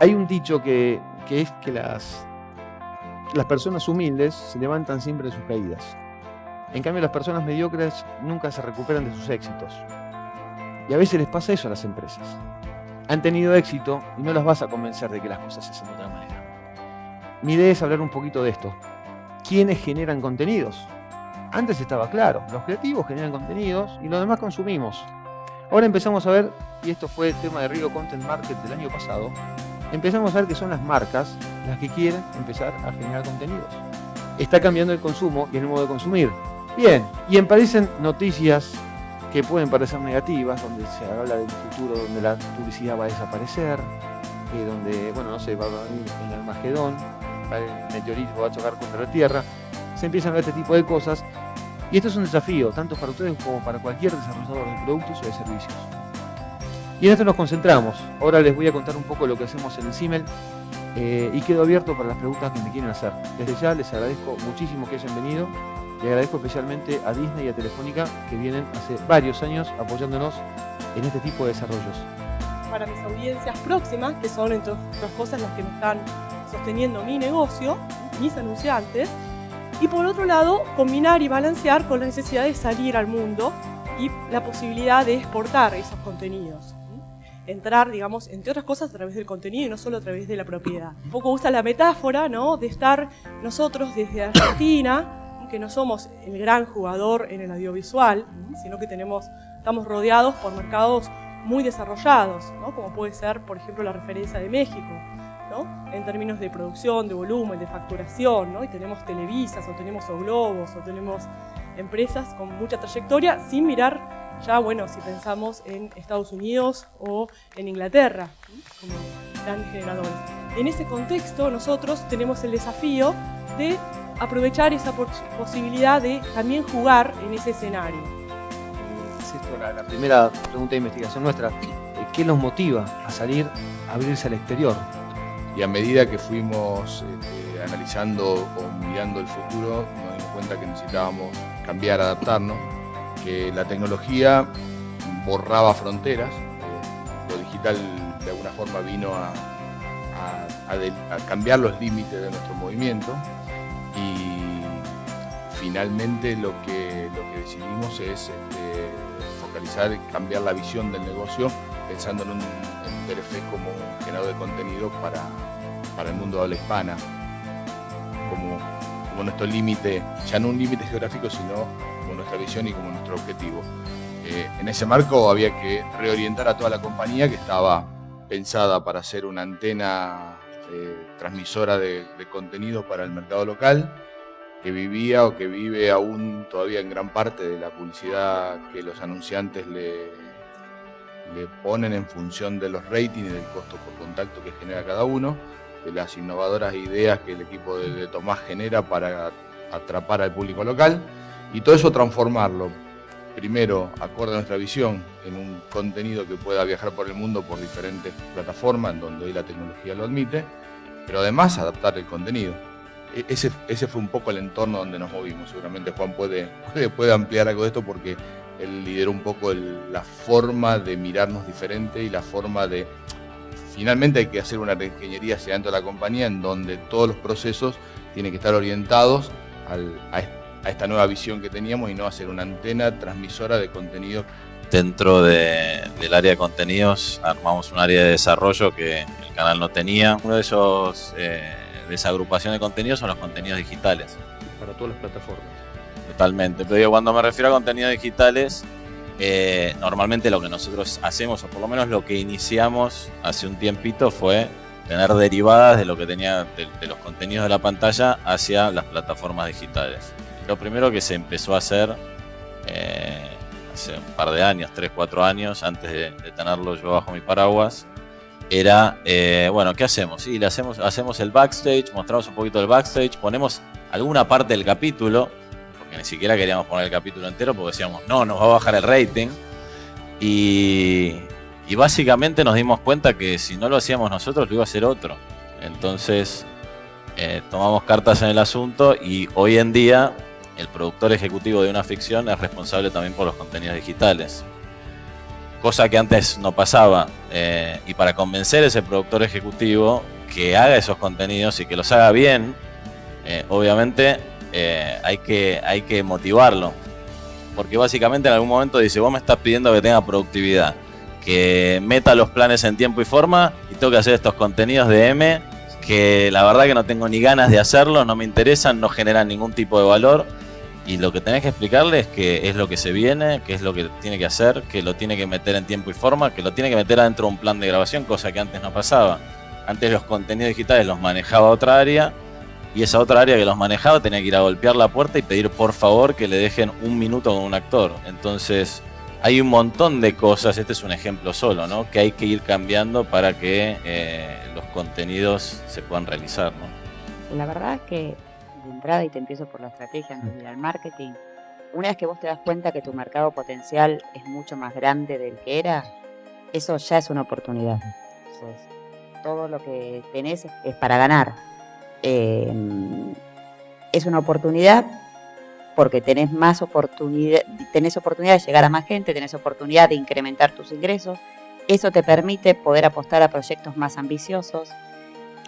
Hay un dicho que es que las personas humildes se levantan siempre de sus caídas. En cambio, las personas mediocres nunca se recuperan de sus éxitos. Y a veces les pasa eso a las empresas. Han tenido éxito y no las vas a convencer de que las cosas se hacen de otra manera. Mi idea es hablar un poquito de esto. ¿Quiénes generan contenidos? Antes estaba claro, los creativos generan contenidos y los demás consumimos. Ahora empezamos a ver, y esto fue el tema de Rio Content Market del año pasado, empezamos a ver que son las marcas las que quieren empezar a generar contenidos. Está cambiando el consumo y el modo de consumir. Bien, y aparecen noticias que pueden parecer negativas, donde se habla del futuro, donde la publicidad va a desaparecer, donde, bueno, no sé, va a venir el Armagedón, el meteorito va a chocar contra la Tierra. Se empiezan a ver este tipo de cosas, y esto es un desafío, tanto para ustedes como para cualquier desarrollador de productos o de servicios. Y en esto nos concentramos. Ahora les voy a contar un poco lo que hacemos en el CIMEL, y quedo abierto para las preguntas que me quieren hacer. Desde ya les agradezco muchísimo que hayan venido, y agradezco especialmente a Disney y a Telefónica, que vienen hace varios años apoyándonos en este tipo de desarrollos. Para mis audiencias próximas, que son entre otras cosas las que me están sosteniendo mi negocio, mis anunciantes, y por otro lado, combinar y balancear con la necesidad de salir al mundo y la posibilidad de exportar esos contenidos. Entrar, digamos, entre otras cosas, a través del contenido y no solo a través de la propiedad. Un poco usa la metáfora, ¿no?, de estar nosotros desde Argentina, que no somos el gran jugador en el audiovisual, sino que estamos rodeados por mercados muy desarrollados, ¿no?, como puede ser, por ejemplo, la referencia de México, ¿no?, en términos de producción, de volumen, de facturación, ¿no?, y tenemos Televisas, o tenemos O Globos, o tenemos empresas con mucha trayectoria, sin mirar ya, bueno, si pensamos en Estados Unidos o en Inglaterra, ¿sí?, como grandes generadores. En ese contexto, nosotros tenemos el desafío de aprovechar esa posibilidad de también jugar en ese escenario. Es esto la primera pregunta de investigación nuestra. ¿Qué los motiva a salir, a abrirse al exterior? Y a medida que fuimos analizando o mirando el futuro, nos dimos cuenta que necesitábamos cambiar, adaptarnos, que la tecnología borraba fronteras, lo digital de alguna forma vino a cambiar los límites de nuestro movimiento, y finalmente lo que decidimos es focalizar y cambiar la visión del negocio pensando en Telefe como generador de contenido para el mundo de habla hispana, como nuestro límite, ya no un límite geográfico, sino como nuestra visión y como nuestro objetivo. En ese marco había que reorientar a toda la compañía, que estaba pensada para ser una antena transmisora de contenido para el mercado local, que vivía o que vive aún todavía en gran parte de la publicidad que los anunciantes le ponen en función de los ratings y del costo por contacto que genera cada uno, de las innovadoras ideas que el equipo de Tomás genera para atrapar al público local, y todo eso transformarlo, primero acorde a nuestra visión, en un contenido que pueda viajar por el mundo por diferentes plataformas, en donde hoy la tecnología lo admite, pero además adaptar el contenido. Ese fue un poco el entorno donde nos movimos. Seguramente Juan puede ampliar algo de esto, porque él lideró un poco la forma de mirarnos diferente y la forma de... Finalmente hay que hacer una reingeniería hacia dentro de la compañía, en donde todos los procesos tienen que estar orientados a esta nueva visión que teníamos, y no hacer una antena transmisora de contenido. Dentro del área de contenidos armamos un área de desarrollo que el canal no tenía. Uno de esos de esa agrupación de contenidos son los contenidos digitales. Para todas las plataformas. Totalmente, pero digo, cuando me refiero a contenidos digitales, normalmente lo que nosotros hacemos, o por lo menos lo que iniciamos hace un tiempito, fue tener derivadas de lo que tenía de los contenidos de la pantalla hacia las plataformas digitales. Lo primero que se empezó a hacer hace un par de años, 3, 4 años, antes de tenerlo yo bajo mi paraguas, era, bueno, ¿qué hacemos? Sí, hacemos el backstage, mostramos un poquito del backstage, ponemos alguna parte del capítulo, porque ni siquiera queríamos poner el capítulo entero, porque decíamos, no, nos va a bajar el rating. Y básicamente nos dimos cuenta que si no lo hacíamos nosotros, lo iba a hacer otro. Entonces tomamos cartas en el asunto, y hoy en día el productor ejecutivo de una ficción es responsable también por los contenidos digitales. cosa que antes no pasaba. Y para convencer a ese productor ejecutivo que haga esos contenidos y que los haga bien, obviamente hay que motivarlo. Porque básicamente en algún momento dice, vos me estás pidiendo que tenga productividad, que meta los planes en tiempo y forma, y tengo que hacer estos contenidos de M que la verdad que no tengo ni ganas de hacerlo, no me interesan, no generan ningún tipo de valor. Y lo que tenés que explicarle es que es lo que se viene, que es lo que tiene que hacer, que lo tiene que meter en tiempo y forma, que lo tiene que meter adentro de un plan de grabación, cosa que antes no pasaba. Antes los contenidos digitales los manejaba otra área, y esa otra área que los manejaba tenía que ir a golpear la puerta y pedir por favor que le dejen un minuto con un actor. Entonces hay un montón de cosas, este es un ejemplo solo, ¿no?, que hay que ir cambiando para que los contenidos se puedan realizar, ¿no? La verdad es que de entrada, y te empiezo por la estrategia antes de ir al marketing, una vez que vos te das cuenta que tu mercado potencial es mucho más grande del que era, eso ya es una oportunidad. Entonces, todo lo que tenés es para ganar. Es una oportunidad porque tenés más oportunidad, tenés oportunidad de llegar a más gente, tenés oportunidad de incrementar tus ingresos. Eso te permite poder apostar a proyectos más ambiciosos.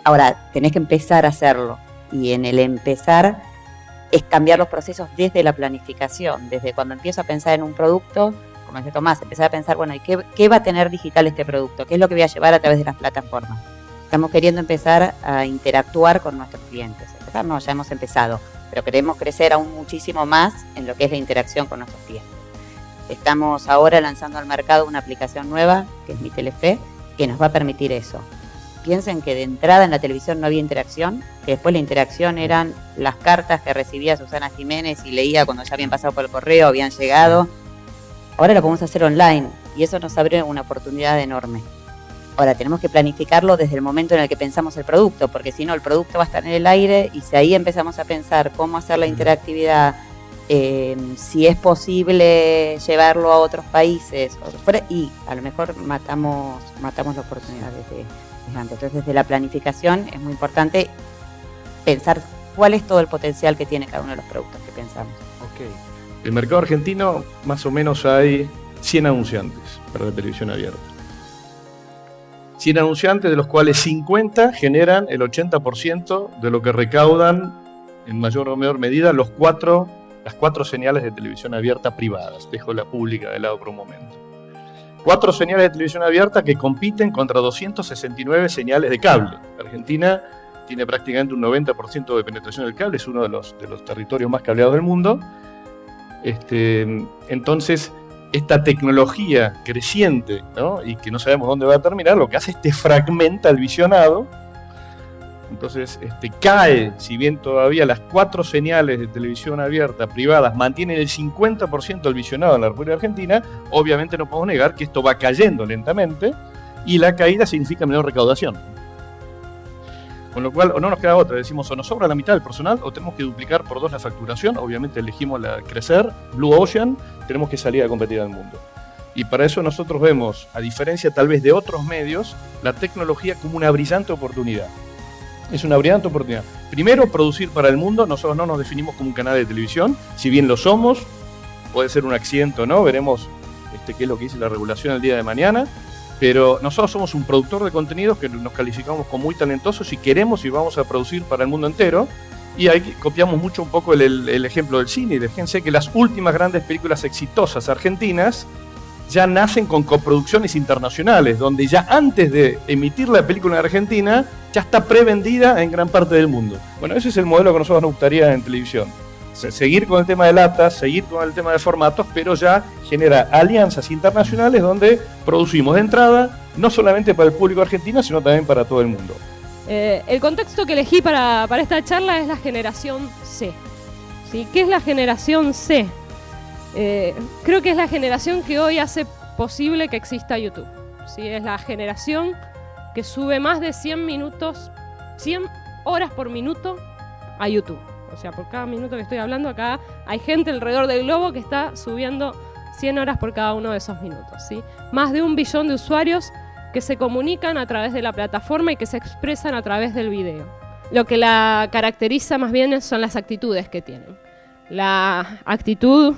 Ahora, tenés que empezar a hacerlo. Y en el empezar es cambiar los procesos desde la planificación. Desde cuando empiezo a pensar en un producto, como dice Tomás, empezar a pensar, bueno, ¿y qué va a tener digital este producto? ¿Qué es lo que voy a llevar a través de las plataformas? Estamos queriendo empezar a interactuar con nuestros clientes. Empezar no, ya hemos empezado, pero queremos crecer aún muchísimo más en lo que es la interacción con nuestros clientes. Estamos ahora lanzando al mercado una aplicación nueva, que es Mi Telefe, que nos va a permitir eso. Piensen que de entrada en la televisión no había interacción, que después la interacción eran las cartas que recibía Susana Jiménez y leía cuando ya habían pasado por el correo, habían llegado. Ahora lo podemos hacer online y eso nos abre una oportunidad enorme. Ahora tenemos que planificarlo desde el momento en el que pensamos el producto, porque si no el producto va a estar en el aire y si ahí empezamos a pensar cómo hacer la interactividad, si es posible llevarlo a otros países, y a lo mejor matamos la oportunidad desde antes. Entonces desde la planificación es muy importante pensar cuál es todo el potencial que tiene cada uno de los productos que pensamos. Okay. El mercado argentino más o menos hay 100 anunciantes para la televisión abierta. 100 anunciantes, de los cuales 50 generan el 80% de lo que recaudan en mayor o menor medida las cuatro señales de televisión abierta privadas. Dejo la pública de lado por un momento. 4 señales de televisión abierta que compiten contra 269 señales de cable. Argentina tiene prácticamente un 90% de penetración del cable, es uno de los territorios más cableados del mundo. Entonces, esta tecnología creciente, ¿no?, y que no sabemos dónde va a terminar, lo que hace es te fragmenta el visionado. Entonces cae, si bien todavía las 4 señales de televisión abierta privadas mantienen el 50% del visionado en la República Argentina, obviamente no podemos negar que esto va cayendo lentamente y la caída significa menor recaudación. Con lo cual, o no nos queda otra, decimos o nos sobra la mitad del personal o tenemos que duplicar por 2 la facturación, obviamente elegimos la crecer, Blue Ocean, tenemos que salir a competir al mundo. Y para eso nosotros vemos, a diferencia tal vez de otros medios, la tecnología como una brillante oportunidad. Es una brillante oportunidad. Primero, producir para el mundo. Nosotros no nos definimos como un canal de televisión, si bien lo somos, puede ser un accidente o no, veremos qué es lo que dice la regulación el día de mañana, pero nosotros somos un productor de contenidos que nos calificamos como muy talentosos y queremos y vamos a producir para el mundo entero, y ahí copiamos mucho un poco el ejemplo del cine, y fíjense que las últimas grandes películas exitosas argentinas ya nacen con coproducciones internacionales, donde ya antes de emitir la película en Argentina, ya está prevendida en gran parte del mundo. Bueno, ese es el modelo que a nosotros nos gustaría en televisión. Seguir con el tema de latas, seguir con el tema de formatos, pero ya genera alianzas internacionales donde producimos de entrada, no solamente para el público argentino, sino también para todo el mundo. El contexto que elegí para esta charla es la generación C. ¿Sí? ¿Qué es la generación C? Creo que es la generación que hoy hace posible que exista YouTube. ¿Sí? Es la generación que sube más de 100 horas por minuto a YouTube. O sea, por cada minuto que estoy hablando acá hay gente alrededor del globo que está subiendo 100 horas por cada uno de esos minutos, ¿sí? Más de 1 billón de usuarios que se comunican a través de la plataforma y que se expresan a través del video. Lo que la caracteriza más bien son las actitudes que tienen. La actitud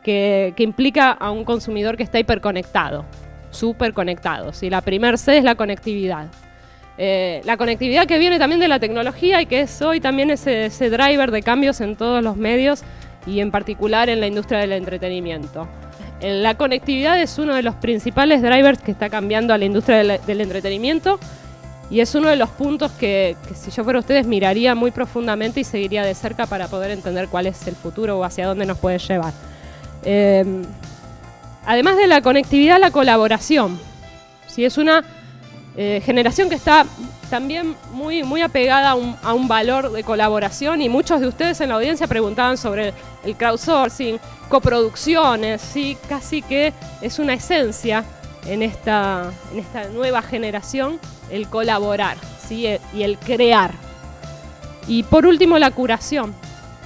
que implica a un consumidor que está hiperconectado, súper conectado. ¿Sí? La primer C es la conectividad. La conectividad que viene también de la tecnología y que es hoy también ese driver de cambios en todos los medios y en particular en la industria del entretenimiento. La conectividad es uno de los principales drivers que está cambiando a la industria del entretenimiento y es uno de los puntos que si yo fuera ustedes miraría muy profundamente y seguiría de cerca para poder entender cuál es el futuro o hacia dónde nos puede llevar. Además de la conectividad, la colaboración. ¿Sí? Es una generación que está también muy apegada a un valor de colaboración y muchos de ustedes en la audiencia preguntaban sobre el crowdsourcing, coproducciones, ¿sí? Casi que es una esencia en esta nueva generación el colaborar, ¿sí? Y el crear. Y por último la curación,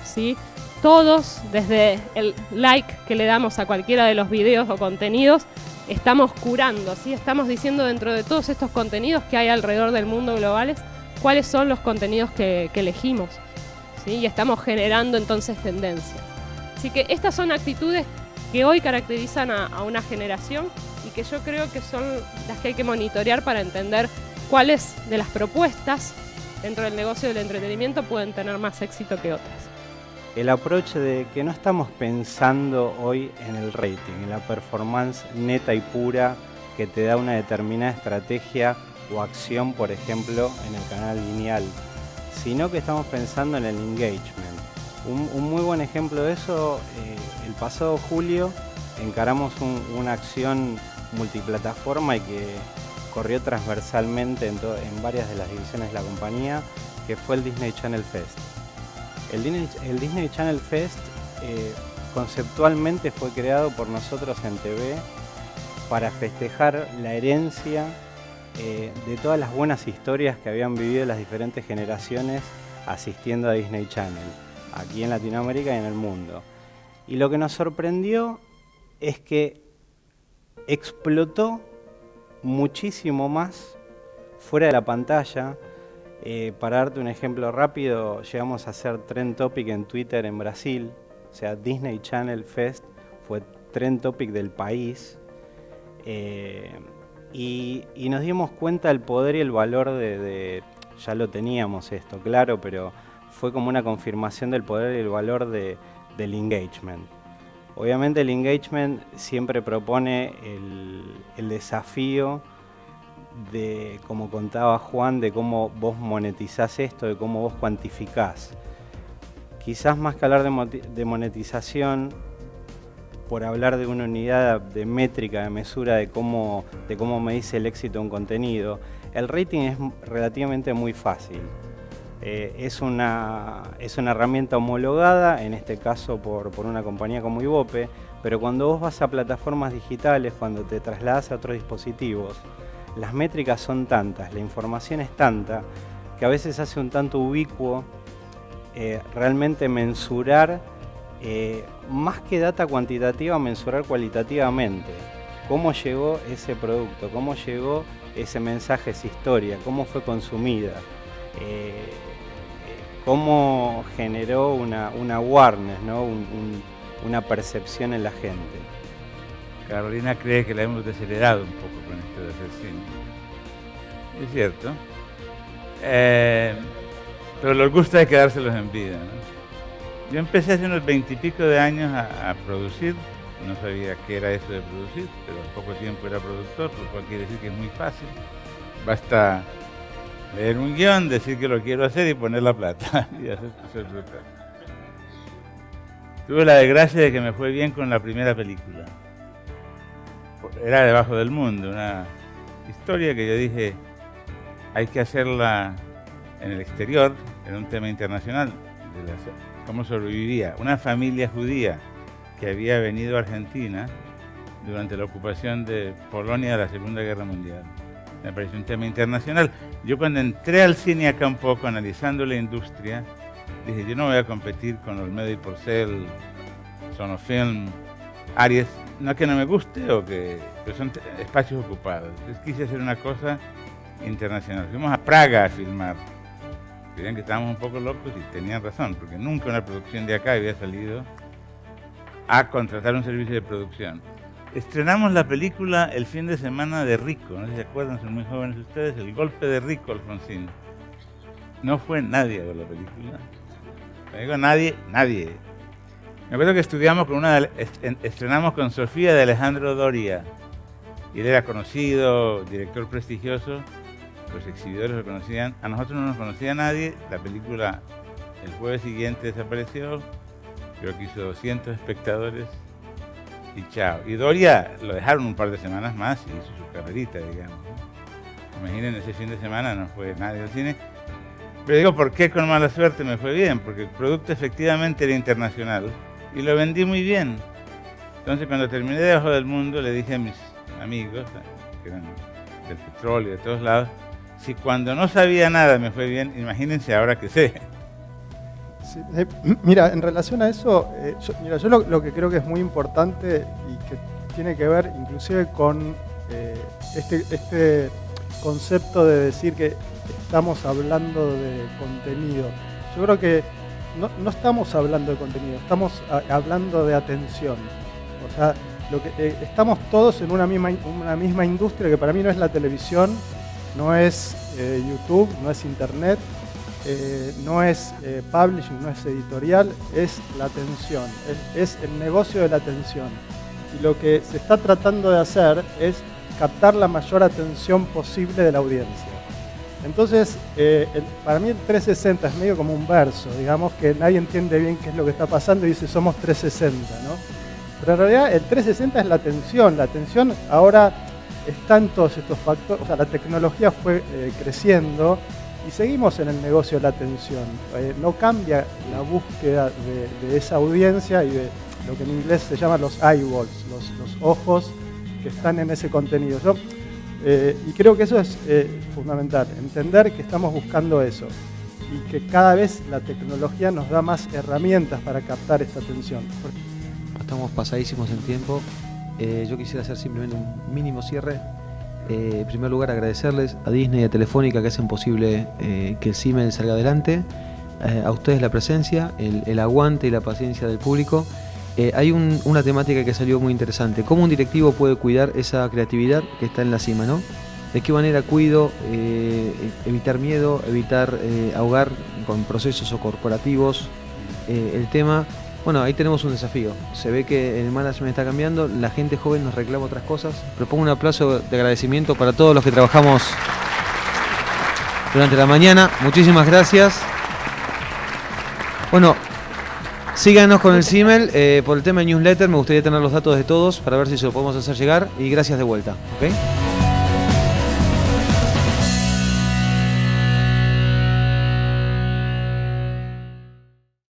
¿sí? Todos, desde el like que le damos a cualquiera de los videos o contenidos, estamos curando, ¿sí? Estamos diciendo dentro de todos estos contenidos que hay alrededor del mundo globales, cuáles son los contenidos que elegimos, ¿sí? Y estamos generando entonces tendencia. Así que estas son actitudes que hoy caracterizan a una generación y que yo creo que son las que hay que monitorear para entender cuáles de las propuestas dentro del negocio del entretenimiento pueden tener más éxito que otras. El approach de que no estamos pensando hoy en el rating, en la performance neta y pura que te da una determinada estrategia o acción, por ejemplo, en el canal lineal, sino que estamos pensando en el engagement. Un muy buen ejemplo de eso, el pasado julio encaramos una acción multiplataforma y que corrió transversalmente en varias de las divisiones de la compañía, que fue el Disney Channel Fest. El Disney Channel Fest conceptualmente fue creado por nosotros en TV para festejar la herencia de todas las buenas historias que habían vivido las diferentes generaciones asistiendo a Disney Channel, aquí en Latinoamérica y en el mundo. Y lo que nos sorprendió es que explotó muchísimo más fuera de la pantalla. Para darte un ejemplo rápido, llegamos a hacer Trend Topic en Twitter en Brasil, o sea, Disney Channel Fest fue Trend Topic del país, y nos dimos cuenta del poder y el valor ya lo teníamos esto, claro, pero fue como una confirmación del poder y el valor del engagement. Obviamente el engagement siempre propone el desafío de, como contaba Juan, de cómo vos monetizás esto, de cómo vos cuantificás. Quizás más que hablar de monetización, por hablar de una unidad de métrica, de mesura, de cómo medís el éxito de un contenido, el rating es relativamente muy fácil. Es una herramienta homologada, en este caso por una compañía como Ibope, pero cuando vos vas a plataformas digitales, cuando te trasladás a otros dispositivos, las métricas son tantas, la información es tanta, que a veces hace un tanto ubicuo realmente mensurar, más que data cuantitativa, mensurar cualitativamente. Cómo llegó ese producto, cómo llegó ese mensaje, esa historia, cómo fue consumida, cómo generó una awareness, ¿no? una percepción en la gente. Carolina cree que la hemos desheredado un poco con esto de hacer cine. Es cierto. Pero los gusta de quedárselos en vida, ¿no? Yo empecé hace unos 20 y pico de años a producir. No sabía qué era eso de producir, pero en poco tiempo era productor, lo cual quiere decir que es muy fácil. Basta leer un guión, decir que lo quiero hacer y poner la plata. Y hacer plata. Tuve la desgracia de que me fue bien con la primera película. Era Debajo del Mundo, una historia que yo dije, hay que hacerla en el exterior, en un tema internacional. ¿Cómo sobreviviría una familia judía que había venido a Argentina durante la ocupación de Polonia de la Segunda Guerra Mundial? Me pareció un tema internacional. Yo cuando entré al cine acá un poco, analizando la industria, dije, yo no voy a competir con Olmedo y Porcel, Sonofilm, Aries, no que no me guste, pero son espacios ocupados. Entonces quise hacer una cosa internacional. Fuimos a Praga a filmar. Creían que estábamos un poco locos y tenían razón, porque nunca una producción de acá había salido a contratar un servicio de producción. Estrenamos la película el fin de semana de Rico, no sé si se acuerdan, son muy jóvenes ustedes, El golpe de Rico, Alfonsín. No fue nadie a ver la película. Me digo nadie. Me acuerdo que estudiamos con estrenamos con Sofía de Alejandro Doria. Y él era conocido, director prestigioso, los exhibidores lo conocían. A nosotros no nos conocía nadie, la película el jueves siguiente desapareció, creo que hizo 200 espectadores y chao. Y Doria lo dejaron un par de semanas más y hizo su carrerita, digamos. Imaginen, ese fin de semana no fue nadie al cine. Pero digo, ¿por qué con mala suerte me fue bien? Porque el producto efectivamente era internacional y lo vendí muy bien. Entonces, cuando terminé Debajo del Mundo, le dije a mis amigos, que eran del petróleo, de todos lados, si cuando no sabía nada me fue bien, imagínense ahora que sé. Sí, mira, en relación a eso, yo lo que creo que es muy importante y que tiene que ver inclusive con este concepto de decir que estamos hablando de contenido. Yo creo que no estamos hablando de contenido, estamos hablando de atención. O sea, estamos todos en una misma industria que para mí no es la televisión, no es YouTube, no es Internet, no es publishing, no es editorial, es la atención, es el negocio de la atención. Y lo que se está tratando de hacer es captar la mayor atención posible de la audiencia. Entonces, para mí el 360 es medio como un verso, digamos que nadie entiende bien qué es lo que está pasando y dice somos 360, ¿no? Pero en realidad el 360 es la atención ahora está en todos estos factores, o sea, la tecnología fue creciendo y seguimos en el negocio de la atención. No cambia la búsqueda de esa audiencia y de lo que en inglés se llama los eyeballs, los ojos que están en ese contenido. Y creo que eso es fundamental, entender que estamos buscando eso y que cada vez la tecnología nos da más herramientas para captar esta atención. Estamos pasadísimos en tiempo. Yo quisiera hacer simplemente un mínimo cierre. En primer lugar, agradecerles a Disney y a Telefónica que hacen posible que el CIMEL salga adelante. A ustedes la presencia, el aguante y la paciencia del público. Hay una temática que salió muy interesante. ¿Cómo un directivo puede cuidar esa creatividad que está en la cima, ¿no? ¿De qué manera cuido evitar miedo, evitar ahogar con procesos o corporativos el tema? Bueno, ahí tenemos un desafío. Se ve que el management está cambiando, la gente joven nos reclama otras cosas. Propongo un aplauso de agradecimiento para todos los que trabajamos durante la mañana. Muchísimas gracias. Bueno, síganos con el CIMEL por el tema de newsletter. Me gustaría tener los datos de todos para ver si se lo podemos hacer llegar. Y gracias de vuelta. ¿Okay?